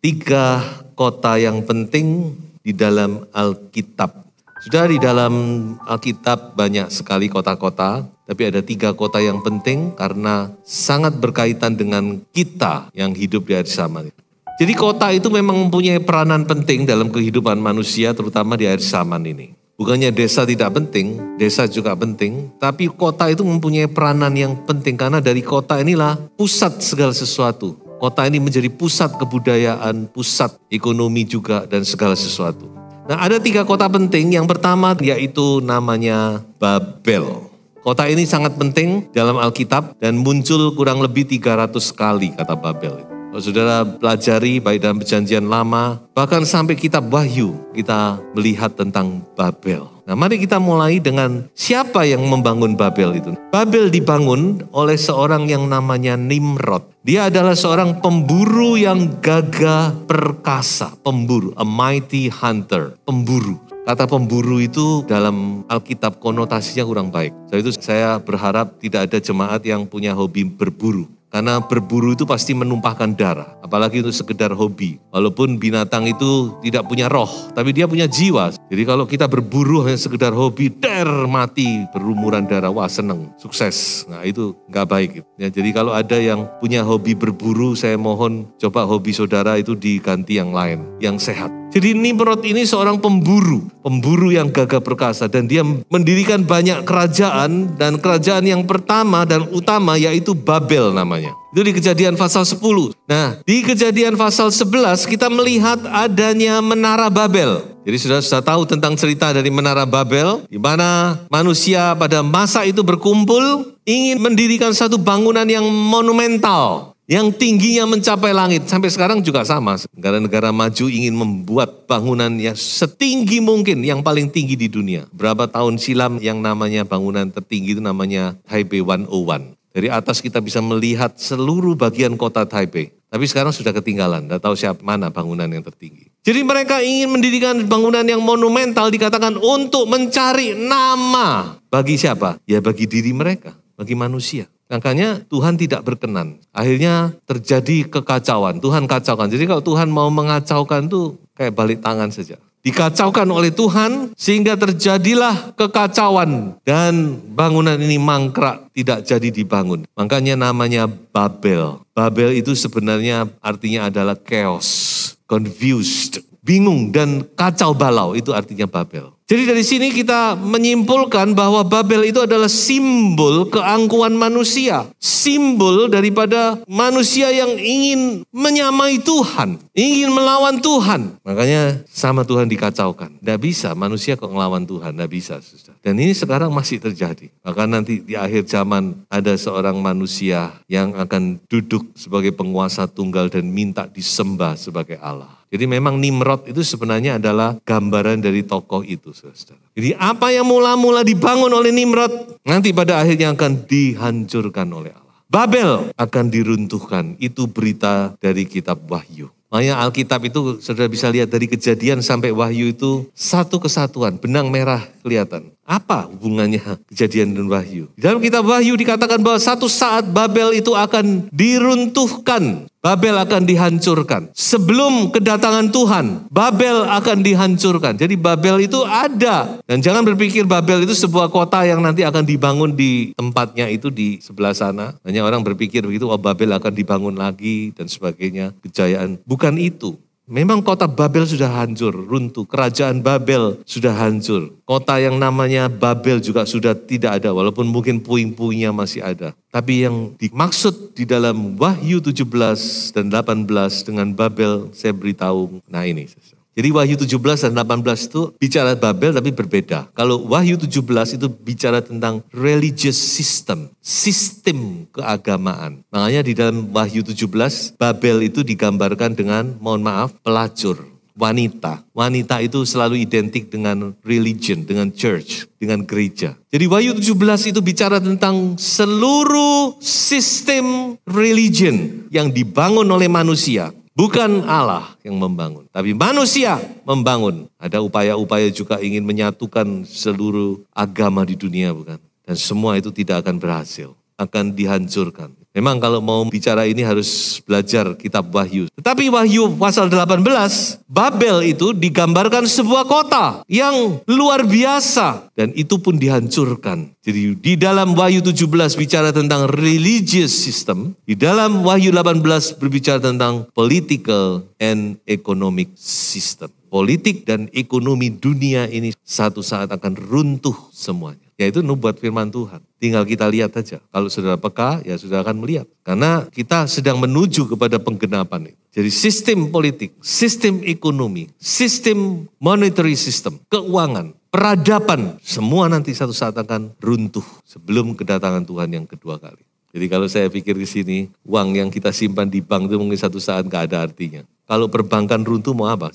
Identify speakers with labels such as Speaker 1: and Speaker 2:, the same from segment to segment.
Speaker 1: Tiga kota yang penting di dalam Alkitab. Sudah di dalam Alkitab banyak sekali kota-kota, tapi ada tiga kota yang penting karena sangat berkaitan dengan kita yang hidup di akhir zaman. Jadi kota itu memang mempunyai peranan penting dalam kehidupan manusia, terutama di akhir zaman ini. Bukannya desa tidak penting, desa juga penting, tapi kota itu mempunyai peranan yang penting karena dari kota inilah pusat segala sesuatu. Kota ini menjadi pusat kebudayaan, pusat ekonomi juga dan segala sesuatu. Nah, ada tiga kota penting. Yang pertama yaitu namanya Babel. Kota ini sangat penting dalam Alkitab dan muncul kurang lebih 300 kali kata Babel. Kalau saudara pelajari baik dalam Perjanjian Lama, bahkan sampai kitab Wahyu kita melihat tentang Babel. Nah, mari kita mulai dengan siapa yang membangun Babel itu. Babel dibangun oleh seorang yang namanya Nimrod. Dia adalah seorang pemburu yang gagah perkasa. Pemburu, a mighty hunter, pemburu. Kata pemburu itu dalam Alkitab konotasinya kurang baik. Sebab itu saya berharap tidak ada jemaat yang punya hobi berburu. Karena berburu itu pasti menumpahkan darah, apalagi untuk sekedar hobi. Walaupun binatang itu tidak punya roh, tapi dia punya jiwa. Jadi kalau kita berburu hanya sekedar hobi, mati, berlumuran darah, wah seneng, sukses. Nah itu nggak baik. Ya, jadi kalau ada yang punya hobi berburu, saya mohon coba hobi saudara itu diganti yang lain, yang sehat. Jadi Nimrod ini seorang pemburu yang gagah perkasa dan dia mendirikan banyak kerajaan dan kerajaan yang pertama dan utama yaitu Babel namanya. Itu di Kejadian pasal 10. Nah, di Kejadian pasal 11 kita melihat adanya Menara Babel. Jadi sudah tahu tentang cerita dari Menara Babel di mana manusia pada masa itu berkumpul ingin mendirikan satu bangunan yang monumental. Yang tingginya mencapai langit. Sampai sekarang juga sama. Negara-negara maju ingin membuat bangunan yang setinggi mungkin. Yang paling tinggi di dunia. Berapa tahun silam yang namanya bangunan tertinggi itu namanya Taipei 101. Dari atas kita bisa melihat seluruh bagian kota Taipei. Tapi sekarang sudah ketinggalan. Tidak tahu siapa mana bangunan yang tertinggi. Jadi mereka ingin mendirikan bangunan yang monumental dikatakan untuk mencari nama. Bagi siapa? Ya bagi diri mereka. Bagi manusia. Makanya Tuhan tidak berkenan. Akhirnya terjadi kekacauan. Tuhan kacaukan. Jadi kalau Tuhan mau mengacaukan tuh kayak balik tangan saja. Dikacaukan oleh Tuhan sehingga terjadilah kekacauan. Dan bangunan ini mangkrak tidak jadi dibangun. Makanya namanya Babel. Babel itu sebenarnya artinya adalah chaos, confused, bingung dan kacau balau. Itu artinya Babel. Jadi dari sini kita menyimpulkan bahwa Babel itu adalah simbol keangkuhan manusia. Simbol daripada manusia yang ingin menyamai Tuhan. Ingin melawan Tuhan. Makanya sama Tuhan dikacaukan. Tidak bisa manusia kok ngelawan Tuhan. Tidak bisa. Dan ini sekarang masih terjadi. Maka nanti di akhir zaman ada seorang manusia yang akan duduk sebagai penguasa tunggal dan minta disembah sebagai Allah. Jadi memang Nimrod itu sebenarnya adalah gambaran dari tokoh itu, saudara. Jadi apa yang mula-mula dibangun oleh Nimrod, nanti pada akhirnya akan dihancurkan oleh Allah. Babel akan diruntuhkan, itu berita dari kitab Wahyu. Makanya Alkitab itu saudara bisa lihat dari Kejadian sampai Wahyu itu satu kesatuan, benang merah kelihatan. Apa hubungannya Kejadian dan Wahyu? Di dalam kitab Wahyu dikatakan bahwa satu saat Babel itu akan diruntuhkan. Babel akan dihancurkan. Sebelum kedatangan Tuhan, Babel akan dihancurkan. Jadi Babel itu ada. Dan jangan berpikir Babel itu sebuah kota yang nanti akan dibangun di tempatnya itu di sebelah sana. Hanya orang berpikir begitu, oh Babel akan dibangun lagi dan sebagainya. Kejayaan. Bukan itu. Memang kota Babel sudah hancur, runtuh. Kerajaan Babel sudah hancur. Kota yang namanya Babel juga sudah tidak ada, walaupun mungkin puing-puingnya masih ada. Tapi yang dimaksud di dalam Wahyu 17 dan 18 dengan Babel, saya beritahu, nah ini. Jadi Wahyu 17 dan 18 itu bicara Babel tapi berbeda. Kalau Wahyu 17 itu bicara tentang religious system, sistem keagamaan. Makanya di dalam Wahyu 17, Babel itu digambarkan dengan, mohon maaf, pelacur. Wanita. Wanita itu selalu identik dengan religion, dengan church, dengan gereja. Jadi Wahyu 17 itu bicara tentang seluruh sistem religion yang dibangun oleh manusia. Bukan Allah yang membangun, tapi manusia membangun. Ada upaya-upaya juga ingin menyatukan seluruh agama di dunia, bukan? Dan semua itu tidak akan berhasil, akan dihancurkan. Memang kalau mau bicara ini harus belajar kitab Wahyu. Tetapi Wahyu pasal 18, Babel itu digambarkan sebuah kota yang luar biasa. Dan itu pun dihancurkan. Jadi di dalam Wahyu 17 bicara tentang religious system. Di dalam Wahyu 18 berbicara tentang political and economic system. Politik dan ekonomi dunia ini satu saat akan runtuh semuanya. Yaitu nubuat firman Tuhan. Tinggal kita lihat saja. Kalau saudara peka, ya saudara akan melihat. Karena kita sedang menuju kepada penggenapan itu. Jadi sistem politik, sistem ekonomi, sistem monetary system, keuangan, peradaban, semua nanti satu saat akan runtuh sebelum kedatangan Tuhan yang kedua kali. Jadi kalau saya pikir di sini, uang yang kita simpan di bank itu mungkin satu saat nggak ada artinya. Kalau perbankan runtuh mau apa?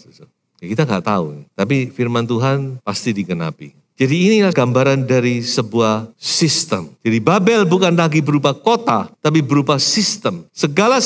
Speaker 1: Ya kita nggak tahu. Tapi firman Tuhan pasti digenapi. Jadi inilah gambaran dari sebuah sistem. Jadi Babel bukan lagi berupa kota, tapi berupa sistem, segala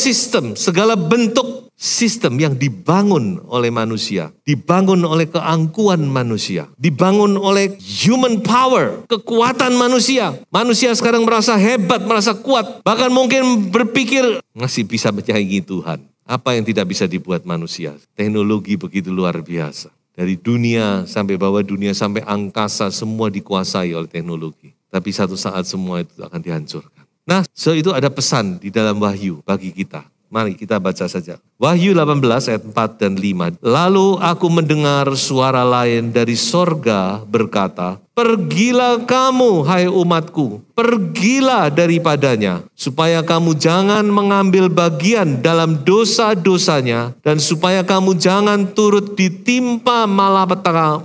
Speaker 1: bentuk sistem yang dibangun oleh manusia, dibangun oleh keangkuhan manusia, dibangun oleh human power, kekuatan manusia. Manusia sekarang merasa hebat, merasa kuat, bahkan mungkin berpikir masih bisa menyaingi Tuhan. Apa yang tidak bisa dibuat manusia? Teknologi begitu luar biasa. Dari dunia sampai bawah dunia sampai angkasa semua dikuasai oleh teknologi. Tapi satu saat semua itu akan dihancurkan. Nah, itu ada pesan di dalam Wahyu bagi kita. Mari kita baca saja. Wahyu 18 ayat 4 dan 5. Lalu aku mendengar suara lain dari sorga berkata, pergilah kamu hai umatku, pergilah daripadanya, supaya kamu jangan mengambil bagian dalam dosa-dosanya, dan supaya kamu jangan turut ditimpa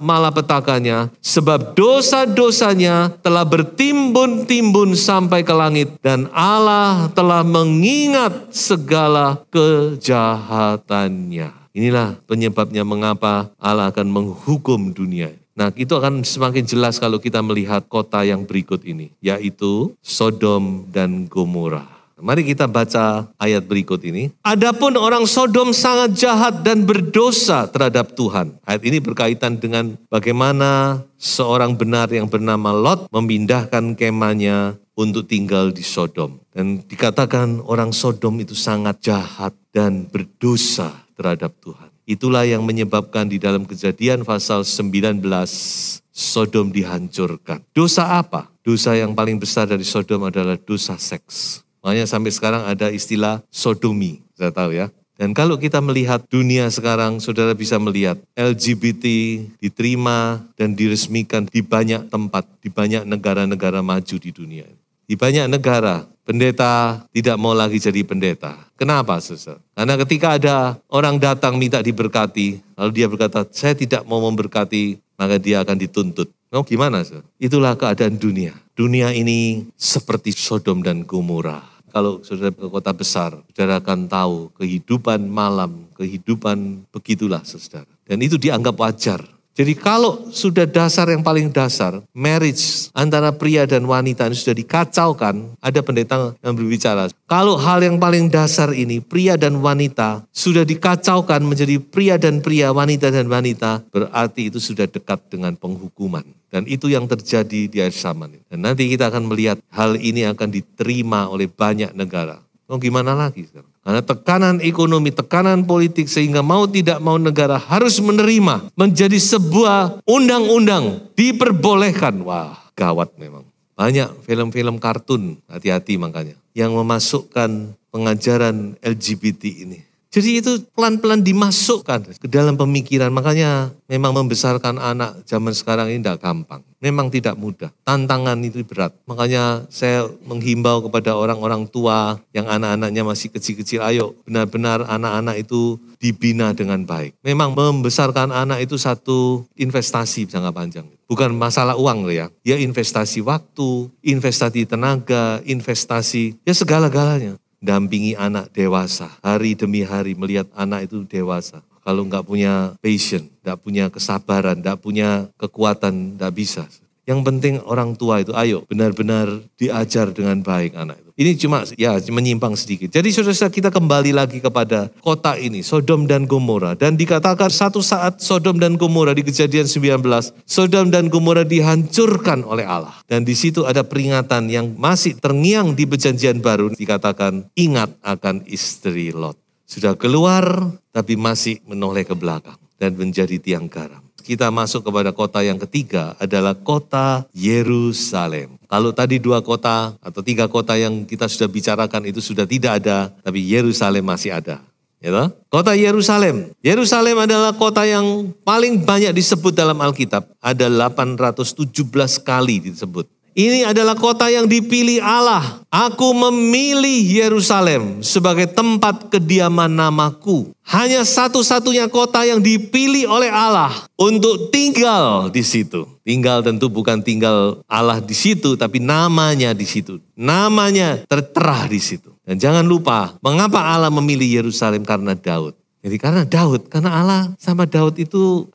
Speaker 1: malapetakannya, sebab dosa-dosanya telah bertimbun-timbun sampai ke langit, dan Allah telah mengingat segala kejahatannya. Inilah penyebabnya mengapa Allah akan menghukum dunia. Nah, itu akan semakin jelas kalau kita melihat kota yang berikut ini, yaitu Sodom dan Gomora. Mari kita baca ayat berikut ini. Adapun orang Sodom sangat jahat dan berdosa terhadap Tuhan. Ayat ini berkaitan dengan bagaimana seorang benar yang bernama Lot memindahkan kemahnya untuk tinggal di Sodom. Dan dikatakan orang Sodom itu sangat jahat dan berdosa terhadap Tuhan. Itulah yang menyebabkan di dalam Kejadian pasal 19 Sodom dihancurkan. Dosa apa? Dosa yang paling besar dari Sodom adalah dosa seks. Makanya sampai sekarang ada istilah sodomi, saya tahu ya. Dan kalau kita melihat dunia sekarang, saudara bisa melihat LGBT diterima dan diresmikan di banyak tempat, di banyak negara-negara maju di dunia. Di banyak negara, pendeta tidak mau lagi jadi pendeta. Kenapa, saudara? Karena ketika ada orang datang minta diberkati, lalu dia berkata, saya tidak mau memberkati, maka dia akan dituntut. Oh, gimana, saudara? Itulah keadaan dunia. Dunia ini seperti Sodom dan Gomora. Kalau saudara ke kota besar, saudara akan tahu kehidupan malam, kehidupan begitulah, saudara. Dan itu dianggap wajar. Jadi kalau sudah dasar yang paling dasar, marriage antara pria dan wanita ini sudah dikacaukan, ada pendeta yang berbicara. Kalau hal yang paling dasar ini, pria dan wanita, sudah dikacaukan menjadi pria dan pria, wanita dan wanita, berarti itu sudah dekat dengan penghukuman. Dan itu yang terjadi di akhir zaman. Dan nanti kita akan melihat hal ini akan diterima oleh banyak negara. Oh, gimana lagi? Karena tekanan ekonomi, tekanan politik, sehingga mau tidak mau negara harus menerima menjadi sebuah undang-undang diperbolehkan. Wah, gawat memang. Banyak film-film kartun, hati-hati makanya, yang memasukkan pengajaran LGBT ini. Jadi itu pelan-pelan dimasukkan ke dalam pemikiran. Makanya memang membesarkan anak zaman sekarang ini tidak gampang. Memang tidak mudah. Tantangan itu berat. Makanya saya menghimbau kepada orang-orang tua yang anak-anaknya masih kecil-kecil. Ayo benar-benar anak-anak itu dibina dengan baik. Memang membesarkan anak itu satu investasi jangka panjang. Bukan masalah uang loh ya. Ya investasi waktu, investasi tenaga, investasi ya segala-galanya. Dampingi anak dewasa, hari demi hari melihat anak itu dewasa. Kalau enggak punya passion, enggak punya kesabaran, enggak punya kekuatan, enggak bisa. Yang penting orang tua itu ayo benar-benar diajar dengan baik anak itu. Ini cuma ya menyimpang sedikit. Jadi saudara-saudara kita kembali lagi kepada kota ini, Sodom dan Gomora. Dan dikatakan satu saat Sodom dan Gomora di Kejadian 19, Sodom dan Gomora dihancurkan oleh Allah. Dan di situ ada peringatan yang masih terngiang di Perjanjian Baru. Dikatakan ingat akan istri Lot. Sudah keluar tapi masih menoleh ke belakang dan menjadi tiang garam. Kita masuk kepada kota yang ketiga adalah kota Yerusalem. Kalau tadi 2 kota atau 3 kota yang kita sudah bicarakan itu sudah tidak ada, tapi Yerusalem masih ada. Ya, kota Yerusalem. Yerusalem adalah kota yang paling banyak disebut dalam Alkitab. Ada 817 kali disebut. Ini adalah kota yang dipilih Allah. Aku memilih Yerusalem sebagai tempat kediaman namaku. Hanya satu-satunya kota yang dipilih oleh Allah untuk tinggal di situ. Tinggal tentu bukan tinggal Allah di situ, tapi namanya di situ. Namanya tertera di situ. Dan jangan lupa, mengapa Allah memilih Yerusalem? Karena Daud. Jadi karena Daud, karena Allah sama Daud itu,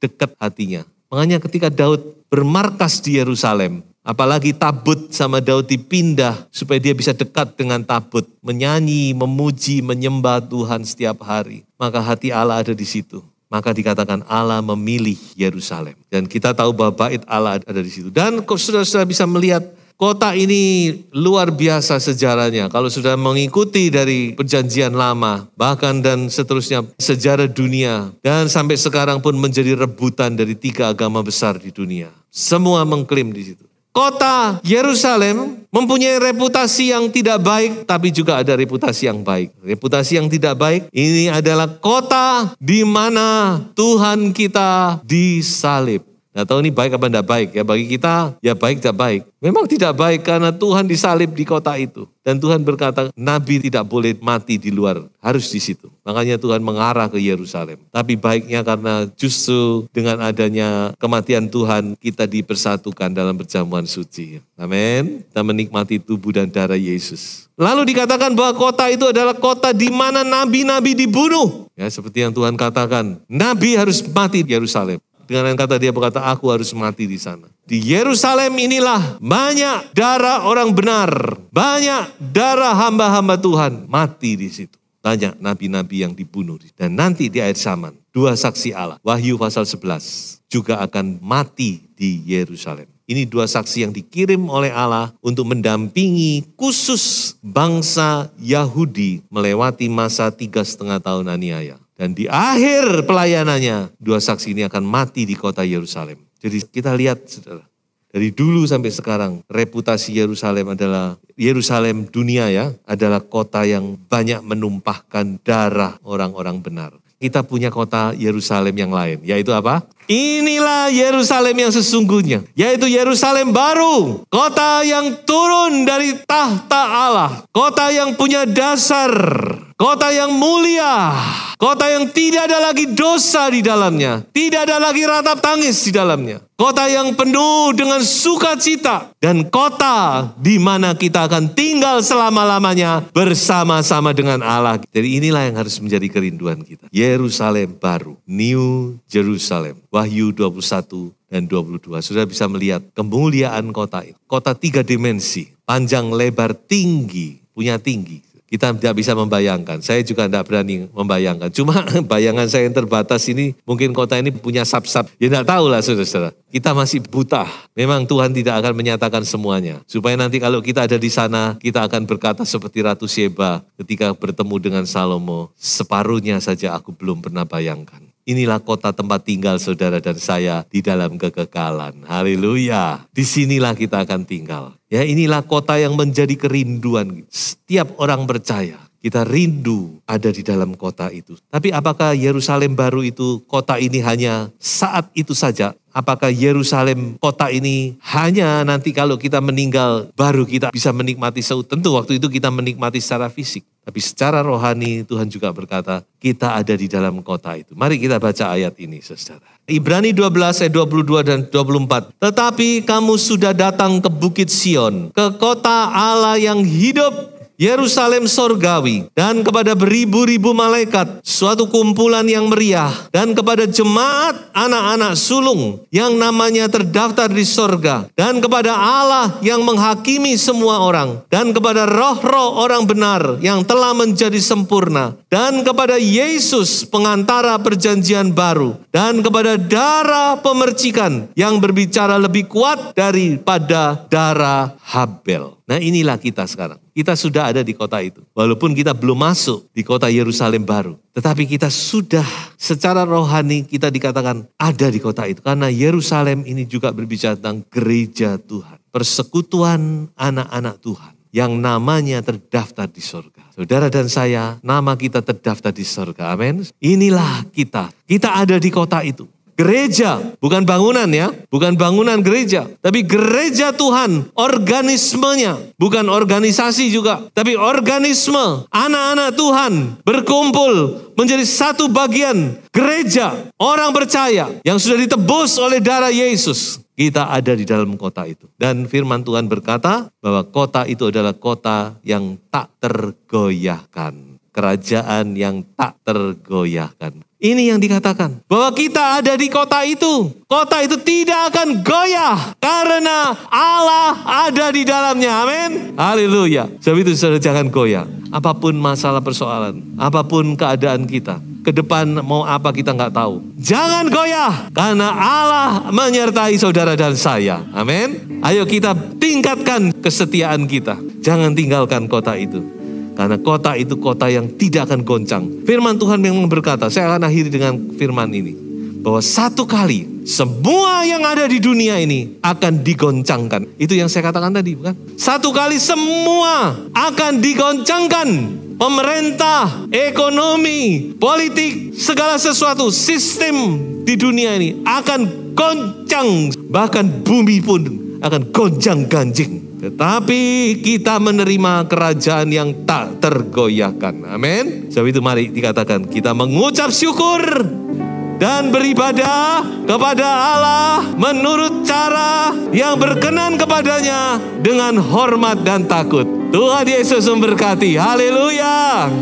Speaker 1: dekat hatinya. Makanya ketika Daud bermarkas di Yerusalem, apalagi tabut sama Daud dipindah supaya dia bisa dekat dengan tabut. Menyanyi, memuji, menyembah Tuhan setiap hari. Maka hati Allah ada di situ. Maka dikatakan Allah memilih Yerusalem. Dan kita tahu bahwa bait Allah ada di situ. Dan saudara-saudara bisa melihat kota ini luar biasa sejarahnya. Kalau sudah mengikuti dari Perjanjian Lama, bahkan dan seterusnya sejarah dunia. Dan sampai sekarang pun menjadi rebutan dari 3 agama besar di dunia. Semua mengklaim di situ. Kota Yerusalem mempunyai reputasi yang tidak baik, tapi juga ada reputasi yang baik. Reputasi yang tidak baik, ini adalah kota di mana Tuhan kita disalib. Nah, tahu ini baik apa tidak baik ya bagi kita, ya baik tidak baik. Memang tidak baik karena Tuhan disalib di kota itu. Dan Tuhan berkata, Nabi tidak boleh mati di luar, harus di situ. Makanya Tuhan mengarah ke Yerusalem. Tapi baiknya karena justru dengan adanya kematian Tuhan, kita dipersatukan dalam perjamuan suci. Amin. Kita menikmati tubuh dan darah Yesus. Lalu dikatakan bahwa kota itu adalah kota di mana nabi-nabi dibunuh. Ya, seperti yang Tuhan katakan, Nabi harus mati di Yerusalem. Dengan lain kata dia berkata, aku harus mati di sana. Di Yerusalem inilah banyak darah orang benar. Banyak darah hamba-hamba Tuhan mati di situ. Banyak nabi-nabi yang dibunuh. Dan nanti di akhir zaman, 2 saksi Allah, Wahyu pasal 11, juga akan mati di Yerusalem. Ini 2 saksi yang dikirim oleh Allah untuk mendampingi khusus bangsa Yahudi melewati masa 3,5 tahun aniaya. Dan di akhir pelayanannya, 2 saksi ini akan mati di kota Yerusalem. Jadi kita lihat, saudara, dari dulu sampai sekarang, reputasi Yerusalem adalah, Yerusalem dunia ya, adalah kota yang banyak menumpahkan darah orang-orang benar. Kita punya kota Yerusalem yang lain, yaitu apa? Inilah Yerusalem yang sesungguhnya, yaitu Yerusalem baru. Kota yang turun dari tahta Allah. Kota yang punya dasar. Kota yang mulia. Kota yang tidak ada lagi dosa di dalamnya. Tidak ada lagi ratap tangis di dalamnya. Kota yang penuh dengan sukacita. Dan kota di mana kita akan tinggal selama-lamanya bersama-sama dengan Allah. Jadi inilah yang harus menjadi kerinduan kita. Yerusalem baru. New Jerusalem. Wahyu 21 dan 22. Sudah bisa melihat kemuliaan kota ini. Kota 3 dimensi. Panjang, lebar, tinggi. Punya tinggi. Kita tidak bisa membayangkan, saya juga tidak berani membayangkan. Cuma bayangan saya yang terbatas ini, mungkin kota ini punya sab-sab. Ya tidak tahu lah saudara-saudara, kita masih buta. Memang Tuhan tidak akan menyatakan semuanya. Supaya nanti kalau kita ada di sana, kita akan berkata seperti Ratu Sheba ketika bertemu dengan Salomo. Separuhnya saja aku belum pernah bayangkan. Inilah kota tempat tinggal saudara dan saya di dalam kekekalan. Haleluya. Disinilah kita akan tinggal. Ya, inilah kota yang menjadi kerinduan setiap orang percaya. Kita rindu ada di dalam kota itu. Tapi apakah Yerusalem baru itu, kota ini hanya saat itu saja? Apakah Yerusalem kota ini hanya nanti kalau kita meninggal baru kita bisa menikmati Tentu waktu itu kita menikmati secara fisik. Tapi secara rohani Tuhan juga berkata kita ada di dalam kota itu. Mari kita baca ayat ini saudara. Ibrani 12 ayat 22 dan 24. Tetapi kamu sudah datang ke Bukit Sion, ke kota Allah yang hidup, Yerusalem sorgawi, dan kepada beribu-ribu malaikat, suatu kumpulan yang meriah, dan kepada jemaat anak-anak sulung yang namanya terdaftar di sorga, dan kepada Allah yang menghakimi semua orang, dan kepada roh-roh orang benar yang telah menjadi sempurna, dan kepada Yesus pengantara perjanjian baru, dan kepada darah pemercikan yang berbicara lebih kuat daripada darah Habel. Nah inilah kita sekarang. Kita sudah ada di kota itu. Walaupun kita belum masuk di kota Yerusalem baru. Tetapi kita sudah secara rohani kita dikatakan ada di kota itu. Karena Yerusalem ini juga berbicara tentang gereja Tuhan. Persekutuan anak-anak Tuhan. Yang namanya terdaftar di sorga. Saudara dan saya, nama kita terdaftar di sorga. Amin. Inilah kita. Kita ada di kota itu. Gereja, bukan bangunan ya, bukan bangunan gereja, tapi gereja Tuhan, organismenya, bukan organisasi juga, tapi organisme, anak-anak Tuhan berkumpul menjadi satu bagian gereja, orang percaya yang sudah ditebus oleh darah Yesus. Kita ada di dalam kota itu. Dan firman Tuhan berkata bahwa kota itu adalah kota yang tak tergoyahkan. Kerajaan yang tak tergoyahkan. Ini yang dikatakan. Bahwa kita ada di kota itu. Kota itu tidak akan goyah. Karena Allah ada di dalamnya. Amin. Haleluya. Sebab itu saudara jangan goyah. Apapun masalah persoalan. Apapun keadaan kita. Ke depan mau apa kita nggak tahu. Jangan goyah. Karena Allah menyertai saudara dan saya. Amin. Ayo kita tingkatkan kesetiaan kita. Jangan tinggalkan kota itu. Karena kota itu kota yang tidak akan goncang. Firman Tuhan memang berkata, saya akan akhiri dengan firman ini. Bahwa satu kali semua yang ada di dunia ini akan digoncangkan. Itu yang saya katakan tadi bukan? Satu kali semua akan digoncangkan. Pemerintah, ekonomi, politik, segala sesuatu, sistem di dunia ini akan goncang. Bahkan bumi pun akan gonjang ganjing. Tetapi kita menerima kerajaan yang tak tergoyahkan. Amin. Sebab itu mari dikatakan kita mengucap syukur dan beribadah kepada Allah menurut cara yang berkenan kepadanya dengan hormat dan takut. Tuhan Yesus memberkati. Haleluya.